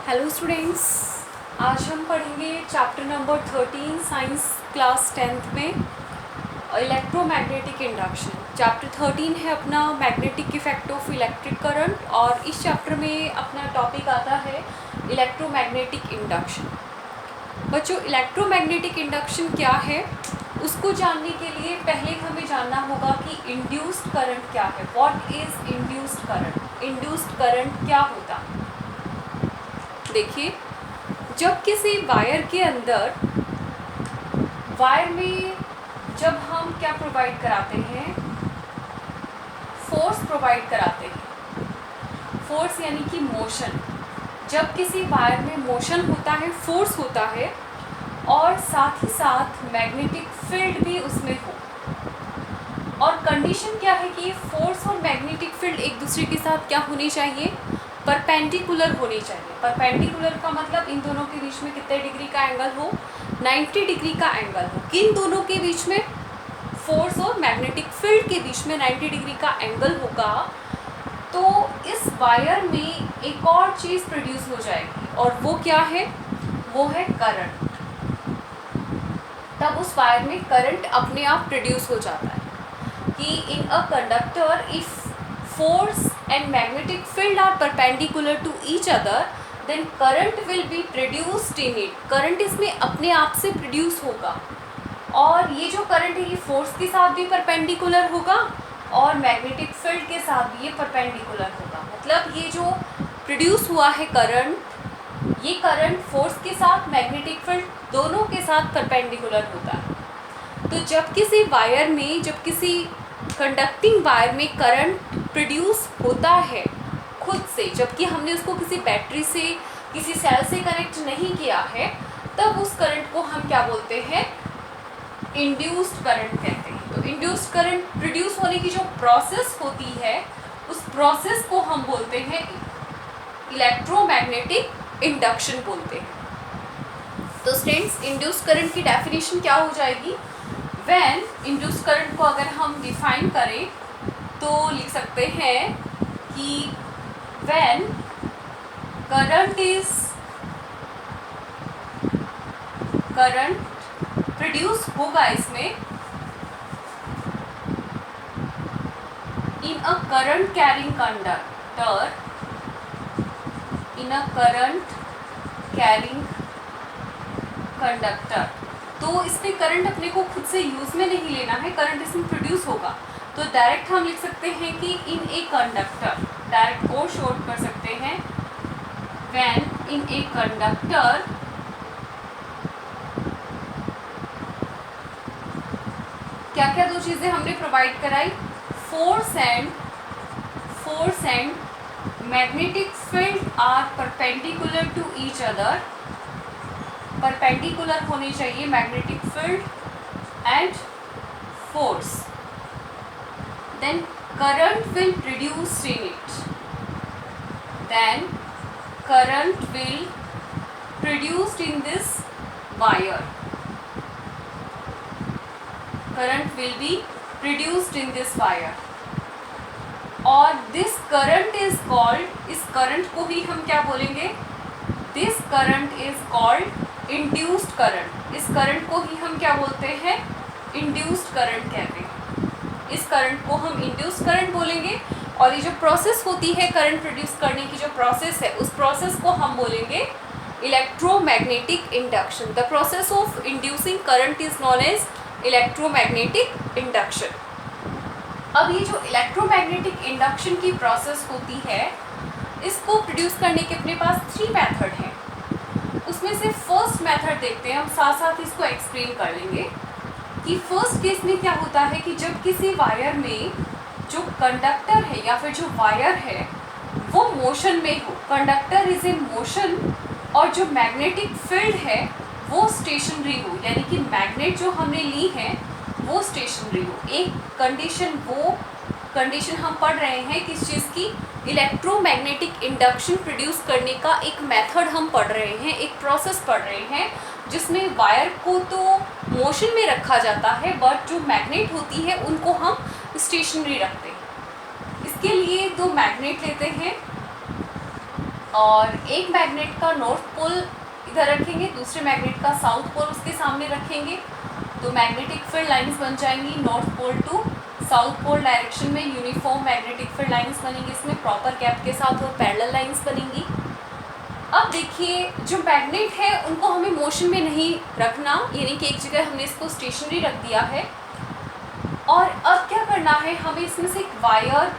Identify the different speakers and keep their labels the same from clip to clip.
Speaker 1: Hello students, आज हम पढ़ेंगे chapter number 13 science class 10th में इलेक्ट्रोमैग्नेटिक इंडक्शन। चैप्टर 13 है अपना magnetic effect of electric current और इस चैप्टर में अपना टॉपिक आता है इलेक्ट्रोमैग्नेटिक इंडक्शन। बच्चों, इलेक्ट्रोमैग्नेटिक इंडक्शन क्या है उसको जानने के लिए पहले हमें जानना होगा कि इंड्यूस्ड करंट क्या है। What is induced current? Induced current क्या होता है? देखिए, जब किसी वायर के अंदर वायर में जब हम क्या प्रोवाइड कराते हैं, फोर्स प्रोवाइड कराते हैं। फोर्स यानी कि मोशन। जब किसी वायर में मोशन होता है, फोर्स होता है और साथ ही साथ मैग्नेटिक फील्ड भी उसमें हो। और कंडीशन क्या है कि ये फोर्स और मैग्नेटिक फील्ड एक दूसरे के साथ क्या होनी चाहिए? परपेंडिकुलर होनी चाहिए। परपेंडिकुलर का मतलब इन दोनों के बीच में कितने डिग्री का एंगल हो? 90 डिग्री का एंगल हो। किन दोनों के बीच में? फोर्स और मैग्नेटिक फील्ड के बीच में 90 डिग्री का एंगल होगा तो इस वायर में एक और चीज़ प्रोड्यूस हो जाएगी और वो क्या है? वो है करंट। तब उस वायर में करंट अपने आप प्रोड्यूस हो जाता है कि in a conductor if force and magnetic field are perpendicular to each other then current will be produced in it। Current इसमें अपने आप से प्रोड्यूस होगा और ये जो करंट है ये फोर्स के साथ भी परपेंडिकुलर होगा और मैग्नेटिक फील्ड के साथ भी ये परपेंडिकुलर होगा। मतलब ये जो प्रोड्यूस हुआ है करंट, ये करंट फोर्स के साथ मैग्नेटिक फील्ड दोनों के साथ परपेंडिकुलर होता है। तो जब किसी वायर में, जब किसी कंडक्टिंग वायर में करंट प्रोड्यूस होता है खुद से, जबकि हमने उसको किसी बैटरी से, किसी सेल से कनेक्ट नहीं किया है, तब उस करंट को हम क्या बोलते हैं? इंड्यूस्ड करंट कहते हैं। तो इंड्यूस्ड करंट प्रोड्यूस होने की जो प्रोसेस होती है उस प्रोसेस को हम बोलते हैं इलेक्ट्रोमैग्नेटिक इंडक्शन बोलते हैं। तो स्टूडेंट्स, इंड्यूस्ड करंट की डेफिनेशन क्या हो जाएगी? व्हेन इंड्यूस्ड करंट को अगर हम डिफाइन करें तो लिख सकते हैं कि व्हेन करंट प्रोड्यूस होगा इसमें in a current carrying conductor, in a current carrying conductor. तो इसमें करंट अपने को खुद से यूज में नहीं लेना है, करंट इसमें प्रोड्यूस होगा। तो डायरेक्ट हम लिख सकते हैं कि इन ए कंडक्टर, डायरेक्ट को शॉर्ट कर सकते हैं व्हेन इन ए कंडक्टर क्या क्या दो चीजें हमने प्रोवाइड कराई? Force and magnetic field are perpendicular to each other. Perpendicular होनी चाहिए magnetic field and force. Then current will produce in it, then current will produced in this wire, current will be produced in this wire और this current is called, इस current को ही हम क्या बोलेंगे? This current is called induced current. इस current को ही हम क्या बोलते हैं? इंड्यूस्ड करंट कहते हैं। इस करंट को हम इंड्यूस्ड करंट बोलेंगे और ये जो प्रोसेस होती है करंट प्रोड्यूस करने की, जो प्रोसेस है, उस प्रोसेस को हम बोलेंगे electromagnetic induction. The process of inducing current is known as electromagnetic induction. अब ये जो इलेक्ट्रोमैग्नेटिक इंडक्शन की प्रोसेस होती है, इसको प्रोड्यूस करने के अपने पास 3 मेथड हैं। उसमें से फर्स्ट मेथड देखते हैं, हम साथ साथ इसको एक्सप्लेन कर लेंगे कि फर्स्ट केस में क्या होता है कि जब किसी वायर में जो कंडक्टर है या फिर जो वायर है वो मोशन में हो, कंडक्टर इज इन मोशन और जो मैग्नेटिक फील्ड है वो स्टेशनरी हो, यानी कि मैग्नेट जो हमने ली है वो स्टेशनरी हो। एक कंडीशन, वो कंडीशन हम पढ़ रहे हैं किस चीज़ की? इलेक्ट्रोमैग्नेटिक इंडक्शन प्रोड्यूस करने का एक मेथड हम पढ़ रहे हैं, एक प्रोसेस पढ़ रहे हैं जिसमें वायर को तो मोशन में रखा जाता है बट जो मैग्नेट होती है उनको हम स्टेशनरी रखते हैं। इसके लिए 2 मैग्नेट लेते हैं और एक मैग्नेट का नॉर्थ पोल इधर रखेंगे, दूसरे मैग्नेट का साउथ पोल उसके सामने रखेंगे, तो मैग्नेटिक फील्ड लाइंस बन जाएंगी north pole to south pole direction में यूनिफॉर्म मैग्नेटिक फील्ड लाइंस बनेंगी, इसमें प्रॉपर गैप के साथ और पैरेलल लाइंस बनेंगी। अब देखिए जो मैग्नेट है उनको हमें मोशन में नहीं रखना, यानी कि एक जगह हमने इसको स्टेशनरी रख दिया है। और अब क्या करना है, हमें इसमें से एक वायर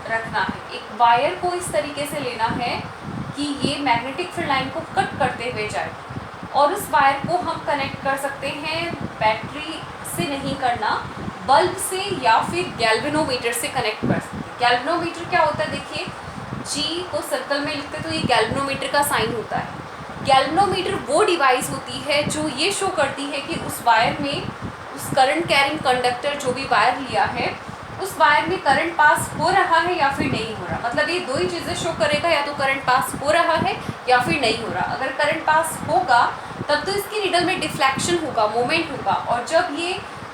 Speaker 1: रखना है। एक वायर को इस तरीके से लेना है कि ये मैग्नेटिक फील्ड लाइन को कट करते हुए जाए, और उस वायर को हम कनेक्ट कर सकते हैं बैटरी से नहीं करना, बल्ब से या फिर गैल्वेनोमीटर से कनेक्ट कर सकते हैं। गैल्वेनोमीटर क्या होता है, देखिए G को सर्कल में लिखते तो ये गैल्वेनोमीटर का साइन होता है। गैल्वेनोमीटर वो डिवाइस होती है जो ये शो करती है कि उस वायर में, उस करंट कैरिंग कंडक्टर जो भी वायर लिया है उस वायर में करंट पास हो रहा है या फिर नहीं हो रहा। मतलब ये दो ही चीज़ें शो करेगा, या तो करंट पास हो रहा है या फिर नहीं हो रहा। अगर करंट पास होगा तब तो इसकी नीडल में डिफ्लेक्शन होगा, मोमेंट होगा, और जब ये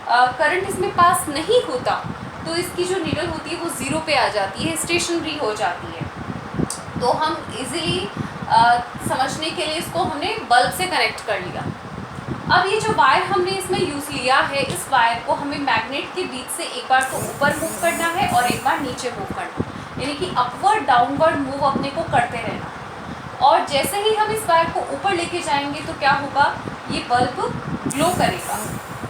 Speaker 1: करंट इसमें पास नहीं होता तो इसकी जो नीडल होती है वो ज़ीरो पे आ जाती है, स्टेशनरी हो जाती है। तो हम इजीली समझने के लिए इसको हमने बल्ब से कनेक्ट कर लिया। अब ये जो वायर हमने इसमें यूज़ लिया है, इस वायर को हमें मैग्नेट के बीच से एक बार तो ऊपर मूव करना है और एक बार नीचे मूव करना है, यानी कि अपवर्ड डाउनवर्ड मूव अपने को करते रहना। और जैसे ही हम इस वायर को ऊपर लेके जाएंगे तो क्या होगा, ये बल्ब ग्लो करेगा,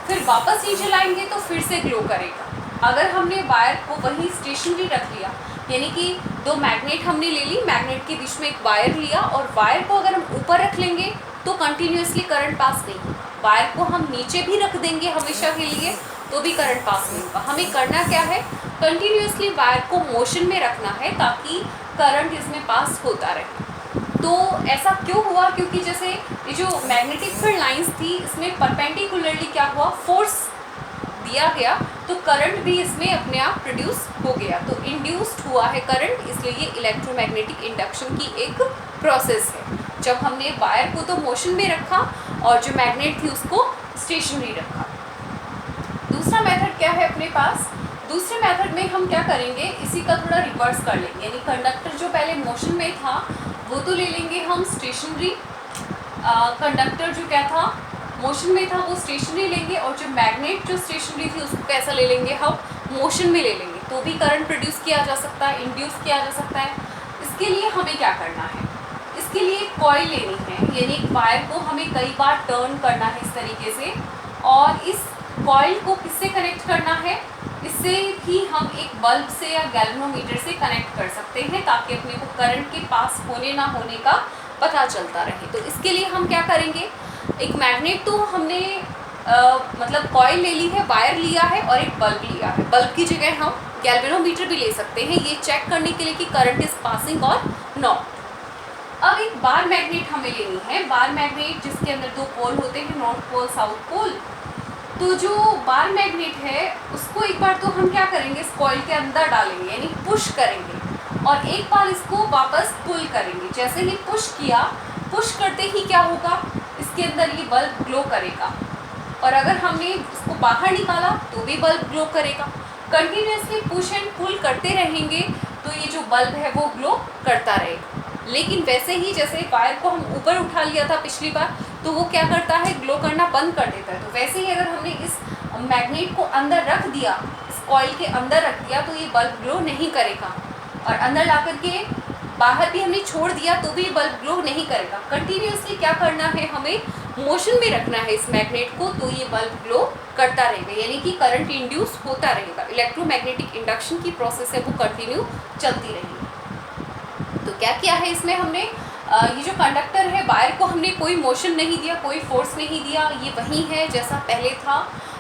Speaker 1: फिर वापस नीचे लाएंगे तो फिर से ग्लो करेगा। अगर हमने वायर को वहीं स्टेशनरी रख लिया, यानी कि दो मैग्नेट हमने ले ली, मैग्नेट के बीच में एक वायर लिया, और वायर को अगर हम ऊपर रख लेंगे तो कंटिन्यूसली करंट पास नहीं होगा। वायर को हम नीचे भी रख देंगे हमेशा के लिए तो भी करंट पास नहीं होगा। हमें करना क्या है, कंटिन्यूसली वायर को मोशन में रखना है ताकि करंट इसमें पास होता रहे। तो ऐसा क्यों हुआ, क्योंकि जैसे ये जो मैग्नेटिक फील्ड लाइंस थी इसमें परपेंडिकुलरली क्या हुआ, फोर्स दिया गया, तो करंट भी इसमें अपने आप प्रोड्यूस हो गया, तो इंड्यूस्ड हुआ है करंट, इसलिए ये इलेक्ट्रोमैग्नेटिक इंडक्शन की एक प्रोसेस है। जब हमने वायर को तो मोशन में रखा और जो मैग्नेट थी उसको स्टेशनरी रखा। दूसरा मेथड क्या है अपने पास, दूसरे मेथड में हम क्या करेंगे, इसी का थोड़ा रिवर्स कर लेंगे, यानी कंडक्टर जो पहले मोशन में था वो तो ले लेंगे हम स्टेशनरी, कंडक्टर जो क्या था मोशन में था वो स्टेशनरी लेंगे, और जो मैग्नेट जो स्टेशनरी थी उसको कैसा ले लेंगे, हम मोशन में ले लेंगे, तो भी करंट प्रोड्यूस किया जा सकता है, इंड्यूस किया जा सकता है। इसके लिए हमें क्या करना है, इसके लिए एक कॉइल लेनी है, यानी एक वायर को हमें कई बार टर्न करना है इस तरीके से, और इस कॉइल को किससे कनेक्ट करना है, इससे भी हम एक बल्ब से या गैल्वेनोमीटर से कनेक्ट कर सकते हैं ताकि अपने को करंट के पास होने ना होने का पता चलता रहे। तो इसके लिए हम क्या करेंगे, एक मैग्नेट तो हमने मतलब कॉइल ले ली है, वायर लिया है और एक बल्ब लिया है। बल्ब की जगह हम गैल्वेनोमीटर भी ले सकते हैं, ये चेक करने के लिए कि करंट इज पासिंग और नॉट। अब एक बार मैग्नेट हमें लेनी है, बार मैग्नेट जिसके अंदर दो पोल होते हैं, नॉर्थ पोल साउथ पोल। तो जो बार मैग्नेट है उसको एक बार तो हम क्या करेंगे, इस कॉइल के अंदर डालेंगे, यानी पुश करेंगे, और एक बार इसको वापस पुल करेंगे। जैसे ही पुश किया, पुश करते ही क्या होगा, इसके अंदर ये बल्ब ग्लो करेगा, और अगर हमने इसको बाहर निकाला तो भी बल्ब ग्लो करेगा। कंटिन्यूसली पुश एंड पुल करते रहेंगे तो ये जो बल्ब है वो ग्लो करता रहेगा। लेकिन वैसे ही जैसे वायर को हम ऊपर उठा लिया था पिछली बार, तो वो क्या करता है, ग्लो करना बंद कर देता है। तो वैसे ही अगर हमने इस मैग्नेट को अंदर रख दिया, इस कॉइल के अंदर रख दिया, तो ये बल्ब ग्लो नहीं करेगा, और अंदर ला करके बाहर भी हमने छोड़ दिया तो भी बल्ब ग्लो नहीं करेगा। कंटिन्यूसली क्या करना है, हमें मोशन में रखना है इस मैग्नेट को, तो ये बल्ब ग्लो करता रहेगा, यानी कि करंट इंड्यूस होता रहेगा। इलेक्ट्रोमैग्नेटिक इंडक्शन की प्रोसेस है वो कंटिन्यू चलती रहेगी। तो क्या किया है इसमें हमने, ये जो कंडक्टर है, वायर को हमने कोई मोशन नहीं दिया, कोई फोर्स नहीं दिया, ये वही है जैसा पहले था।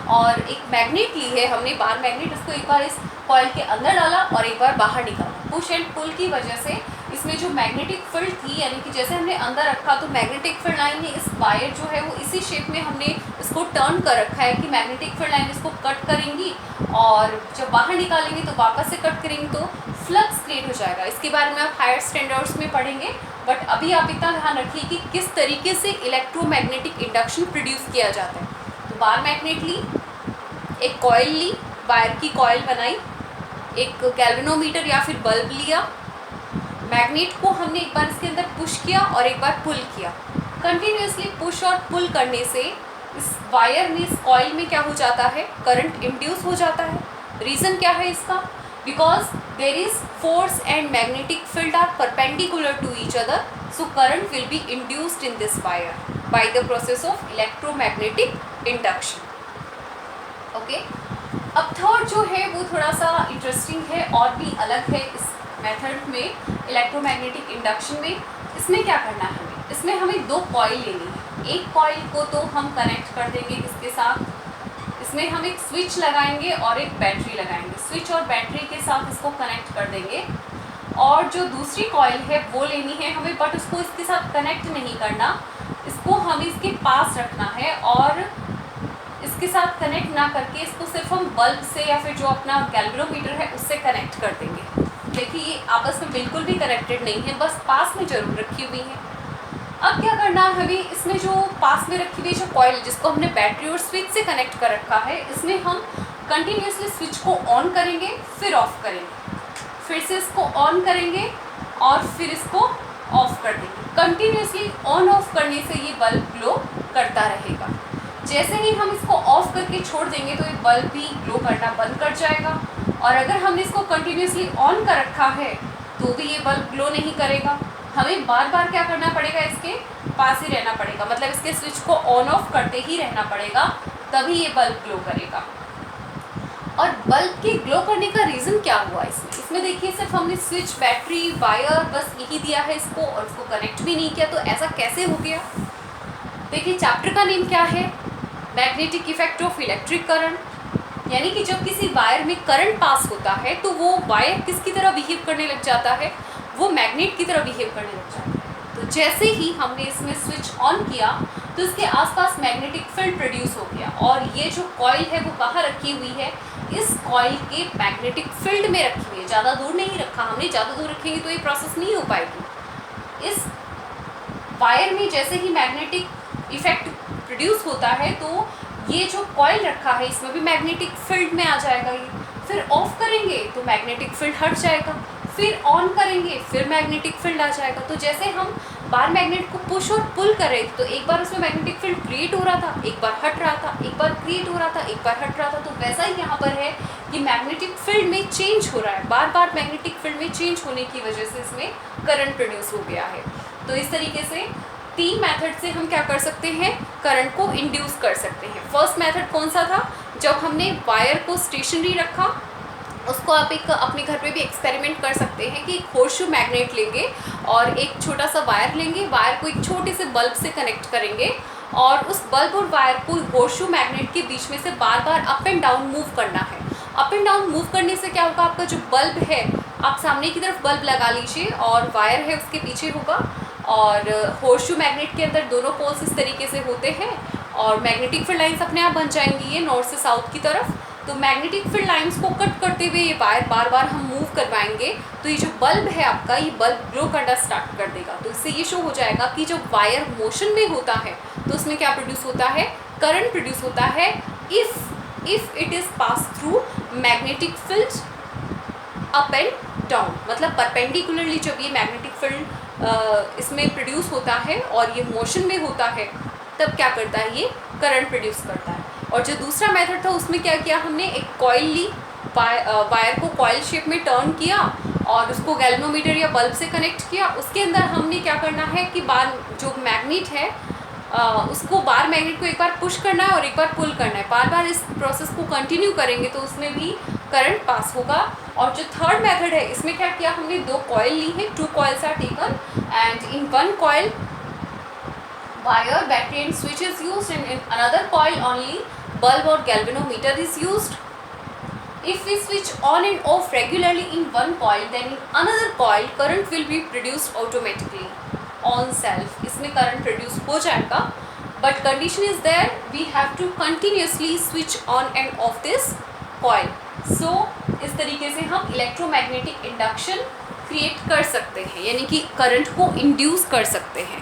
Speaker 1: और एक मैग्नेट ली है हमने, बार मैग्नेट, उसको एक बार इस कॉइल के अंदर डाला और एक बार बाहर निकाला। पुश एंड पुल की वजह से इसमें जो मैग्नेटिक फील्ड थी, यानी कि जैसे हमने अंदर रखा तो मैग्नेटिक फील्ड लाइन ने इस वायर जो है वो इसी शेप में हमने इसको टर्न कर रखा है कि मैग्नेटिक फील्ड लाइन इसको कट करेंगी, और जब बाहर निकालेंगे तो वापस से कट करेंगे तो फ्लक्स क्रिएट हो जाएगा। इसके बारे में आप हायर स्टैंडर्ड्स में पढ़ेंगे, बट अभी आप इतना ध्यान रखिए कि किस तरीके से इलेक्ट्रोमैग्नेटिक इंडक्शन प्रोड्यूस किया जाता है। तो बार मैग्नेट ली, एक कॉइल ली, वायर की कॉइल बनाई, एक गैल्वेनोमीटर या फिर बल्ब लिया, मैग्नेट को हमने एक बार इसके अंदर पुश किया और एक बार पुल किया। कंटिन्यूसली पुश और पुल करने से इस वायर में, इस कॉइल में क्या हो जाता है, करंट इंड्यूस हो जाता है। रीज़न क्या है इसका? Because there is force and magnetic field are perpendicular to each other, so current will be induced in this wire by the process of electromagnetic induction. Okay, अब थर्ड जो है वो थोड़ा सा इंटरेस्टिंग है और भी अलग है इस मेथड में, इलेक्ट्रोमैग्नेटिक इंडक्शन में। इसमें क्या करना है हमें? इसमें हमें दो कॉइल लेनी है। एक कॉइल को तो हम कनेक्ट कर देंगे इसके साथ, इसमें हम एक स्विच लगाएंगे और एक बैटरी लगाएंगे। स्विच और बैटरी के साथ इसको कनेक्ट कर देंगे। और जो दूसरी कॉइल है वो लेनी है हमें, बट उसको इसके साथ कनेक्ट नहीं करना, इसको हमें इसके पास रखना है और इसके साथ कनेक्ट ना करके इसको सिर्फ हम बल्ब से या फिर जो अपना गैल्वेनोमीटर है उससे कनेक्ट कर देंगे। देखिए ये आपस में बिल्कुल भी कनेक्टेड नहीं है, बस पास में जरूर रखी हुई है। अब क्या करना है हमें, इसमें जो पास में रखी हुई जो कॉइल जिसको हमने बैटरी और स्विच से कनेक्ट कर रखा है, इसमें हम कंटिन्यूसली स्विच को ऑन करेंगे फिर ऑफ करेंगे, फिर से इसको ऑन करेंगे और फिर इसको ऑफ कर देंगे। कंटिन्यूसली ऑन ऑफ करने से ये बल्ब ग्लो करता रहेगा। जैसे ही हम इसको ऑफ करके छोड़ देंगे तो ये बल्ब भी ग्लो करना बंद कर जाएगा। और अगर हमने इसको कंटिन्यूसली ऑन कर रखा है तो भी ये बल्ब ग्लो नहीं करेगा। हमें बार बार क्या करना पड़ेगा, इसके पास ही रहना पड़ेगा, मतलब इसके स्विच को ऑन ऑफ करते ही रहना पड़ेगा, तभी ये बल्ब ग्लो करेगा। और बल्ब के ग्लो करने का रीज़न क्या हुआ इसमें देखिए सिर्फ हमने स्विच, बैटरी, वायर बस यही दिया है इसको और इसको कनेक्ट भी नहीं किया, तो ऐसा कैसे हो गया? देखिए चैप्टर का नेम क्या है, magnetic effect of electric current. यानी कि जब किसी वायर में करंट पास होता है तो वो वायर किसकी तरह बिहेव करने लग जाता है, वो मैग्नेट की तरह बिहेव करने लग जाता है। तो जैसे ही हमने इसमें स्विच ऑन किया तो इसके आसपास मैग्नेटिक फील्ड प्रोड्यूस हो गया। और ये जो कॉइल है वो कहाँ रखी हुई है, इस कॉइल के मैग्नेटिक फील्ड में रखी हुई है, ज़्यादा दूर नहीं रखा हमने, ज़्यादा दूर रखेंगे तो ये प्रोसेस नहीं हो पाएगी। इस वायर में जैसे ही मैग्नेटिक इफेक्ट प्रोड्यूस होता है तो ये जो कॉइल रखा है इसमें भी मैग्नेटिक फील्ड में आ जाएगा ये। फिर ऑफ करेंगे तो मैग्नेटिक फील्ड हट जाएगा, फिर ऑन करेंगे फिर मैग्नेटिक फील्ड आ जाएगा। तो जैसे हम बार मैग्नेट को पुश और पुल कर रहे थे तो एक बार उसमें मैग्नेटिक फील्ड क्रिएट हो रहा था, एक बार हट रहा था, एक बार क्रिएट हो रहा था, एक बार हट रहा था। तो वैसा ही यहाँ पर है कि मैग्नेटिक फील्ड में चेंज हो रहा है, बार बार मैग्नेटिक फील्ड में चेंज होने की वजह से इसमें करंट प्रोड्यूस हो गया है। तो इस तरीके से तीन मेथड से हम क्या कर सकते हैं, करंट को इंड्यूस कर सकते हैं। फर्स्ट मेथड कौन सा था, जब हमने वायर को स्टेशनरी रखा, उसको आप एक अपने घर पे भी एक्सपेरिमेंट कर सकते हैं कि एक होर्शू मैग्नेट लेंगे और एक छोटा सा वायर लेंगे, वायर को एक छोटे से बल्ब से कनेक्ट करेंगे और उस बल्ब और वायर को होर्शू मैग्नेट के बीच में से बार बार अप एंड डाउन मूव करना है। अप एंड डाउन मूव करने से क्या होगा, आपका जो बल्ब है, आप सामने की तरफ बल्ब लगा लीजिए और वायर है उसके पीछे होगा और होर्शू मैग्नेट के अंदर दोनों पोल्स इस तरीके से होते हैं और मैग्नेटिक फील्ड लाइंस अपने आप बन जाएंगी ये नॉर्थ से साउथ की तरफ। तो मैग्नेटिक फील्ड लाइंस को कट करते हुए ये वायर बार बार हम मूव करवाएंगे तो ये जो बल्ब है आपका, ये बल्ब ग्लो करना स्टार्ट कर देगा। तो इससे ये शो हो जाएगा कि जब वायर मोशन में होता है तो उसमें क्या प्रोड्यूस होता है, करंट प्रोड्यूस होता है if it is pass through magnetic field up and down, मतलब परपेंडिकुलरली जब ये मैग्नेटिक फील्ड इसमें प्रोड्यूस होता है और ये मोशन में होता है तब क्या करता है, ये करंट प्रोड्यूस करता है। और जो दूसरा मेथड था उसमें क्या किया हमने, एक कॉइल ली, वायर को कॉइल शेप में टर्न किया और उसको गैल्वेनोमीटर या बल्ब से कनेक्ट किया। उसके अंदर हमने क्या करना है कि बार जो मैग्नेट है उसको बार मैग्नेट को एक बार पुश करना है और एक बार पुल करना है, बार बार इस प्रोसेस को कंटिन्यू करेंगे तो उसमें भी करंट पास होगा। और जो थर्ड मेथड है इसमें क्या किया हमने, दो कॉइल ली है, 2 coils are taken and in one coil wire, battery and switch is used and in another coil only bulb or galvanometer is used. If we switch on and off regularly in one coil, then in another coil current will be produced automatically on self. इसमें current produce हो जाएगा, but condition is there, we have to continuously switch on and off this coil. So इस तरीके से हम electromagnetic induction create कर सकते हैं, यानी कि करंट को इंड्यूस कर सकते हैं।